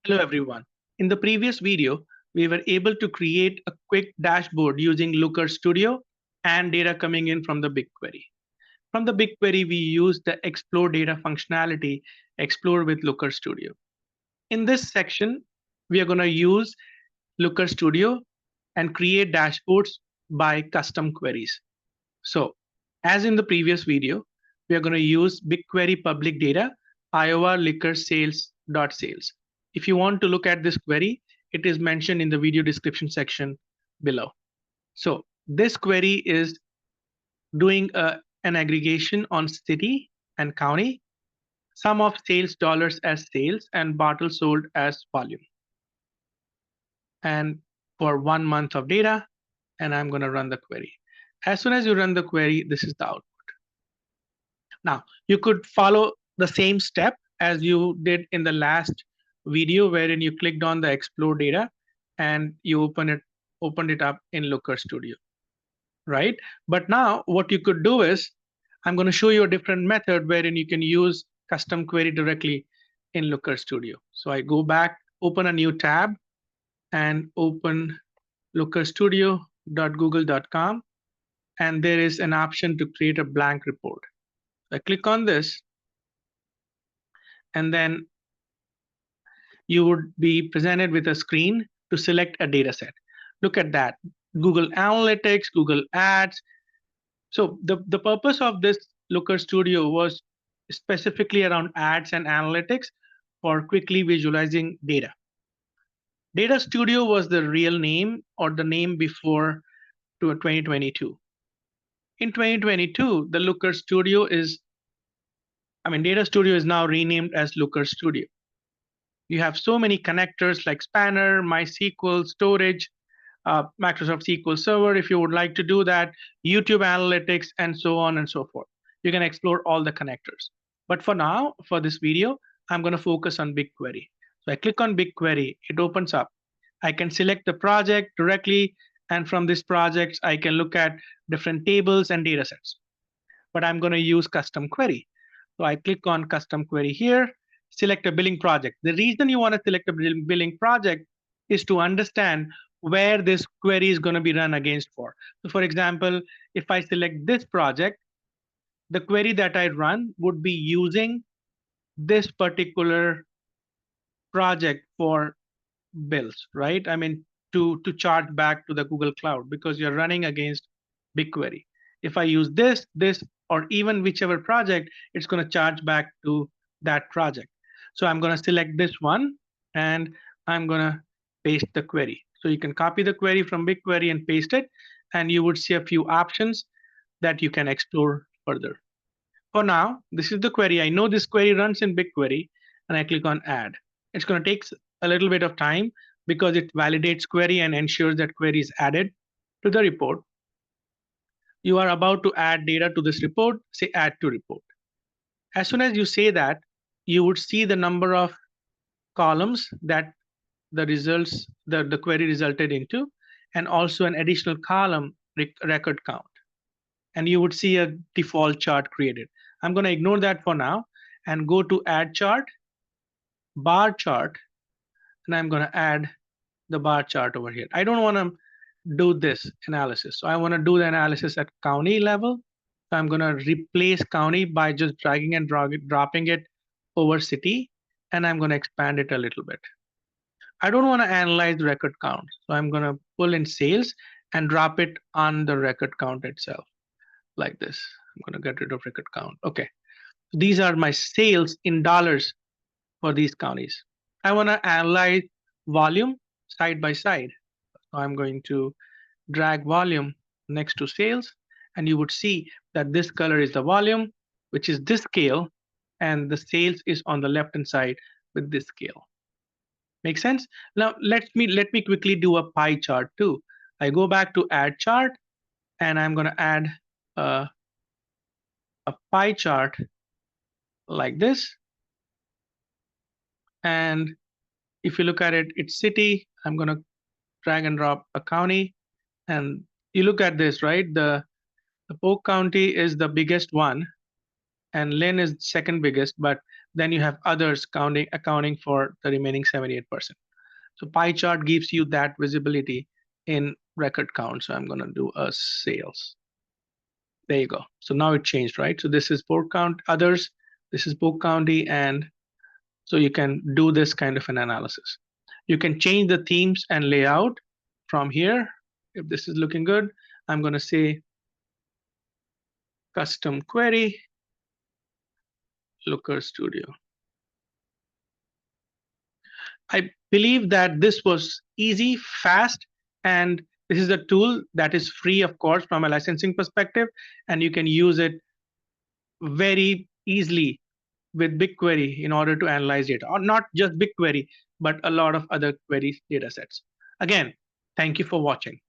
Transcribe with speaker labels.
Speaker 1: Hello everyone. In the previous video, we were able to create a quick dashboard using Looker Studio and data coming in from the BigQuery. From the BigQuery, we use the Explore data functionality, Explore with Looker Studio. In this section, we are going to use Looker Studio and create dashboards by custom queries. So, as in the previous video, we are going to use BigQuery public data, Iowa liquor sales.sales. If you want to look at this query, it is mentioned in the video description section below. So this query is doing an aggregation on city and county, sum of sales dollars as sales and bottles sold as volume. And for 1 month of data, and I'm going to run the query. As soon as you run the query, this is the output. Now, you could follow the same step as you did in the last video wherein you clicked on the explore data and you opened it up in Looker Studio, right? But now what you could do is, I'm going to show you a different method wherein you can use custom query directly in Looker Studio. So I go back, open a new tab and open lookerstudio.google.com, and there is an option to create a blank report. I click on this, and then you would be presented with a screen to select a data set. Look at that, Google Analytics, Google Ads. So the purpose of this Looker Studio was specifically around ads and analytics for quickly visualizing data. Data Studio was the real name or the name before 2022. In 2022, the Looker Studio Data Studio is now renamed as Looker Studio. You have so many connectors like Spanner, MySQL, storage, Microsoft SQL Server if you would like to do that, YouTube Analytics, and so on and so forth. You can explore all the connectors. But for now, for this video, I'm going to focus on BigQuery. So I click on BigQuery, it opens up. I can select the project directly, and from this project, I can look at different tables and data sets. But I'm going to use custom query. So I click on custom query here, select a billing project. The reason you want to select a billing project is to understand where this query is going to be run against for. So for example, if I select this project, the query that I run would be using this particular project for bills, right? I mean, to charge back to the Google Cloud because you're running against BigQuery. If I use this, or even whichever project, it's going to charge back to that project. So I'm going to select this one and I'm going to paste the query. So you can copy the query from BigQuery and paste it, and you would see a few options that you can explore further. For now, this is the query. I know this query runs in BigQuery, and I click on add. It's going to take a little bit of time because it validates query and ensures that query is added to the report. You are about to add data to this report, say add to report. As soon as you say that, you would see the number of columns that the results, the query resulted into, and also an additional column, record count. And you would see a default chart created. I'm going to ignore that for now and go to add chart, bar chart, and I'm going to add the bar chart over here. I don't want to do this analysis. So I want to do the analysis at county level. So I'm going to replace county by just dragging and dropping it over city, and I'm going to expand it a little bit. I don't want to analyze the record count. So I'm going to pull in sales and drop it on the record count itself like this. I'm going to get rid of record count. Okay. These are my sales in dollars for these counties. I want to analyze volume side by side. So I'm going to drag volume next to sales, and you would see that this color is the volume, which is this scale, and the sales is on the left hand side with this scale. Make sense? Now let me quickly do a pie chart too. I go back to add chart, and I'm going to add a pie chart like this. And if you look at it, it's city. I'm going to drag and drop a county, and you look at this, right? The Polk County is the biggest one, and Lynn is second biggest, but then you have others accounting for the remaining 78%. So pie chart gives you that visibility in record count. So I'm going to do a sales. There you go. So now it changed, right? So this is port count, others, this is book county, and so you can do this kind of an analysis. You can change the themes and layout from here. If this is looking good, I'm going to say custom query, Looker Studio. I believe that this was easy, fast, and this is a tool that is free, of course, from a licensing perspective, and you can use it very easily with BigQuery in order to analyze data, or not just BigQuery, but a lot of other query data sets. Again, thank you for watching.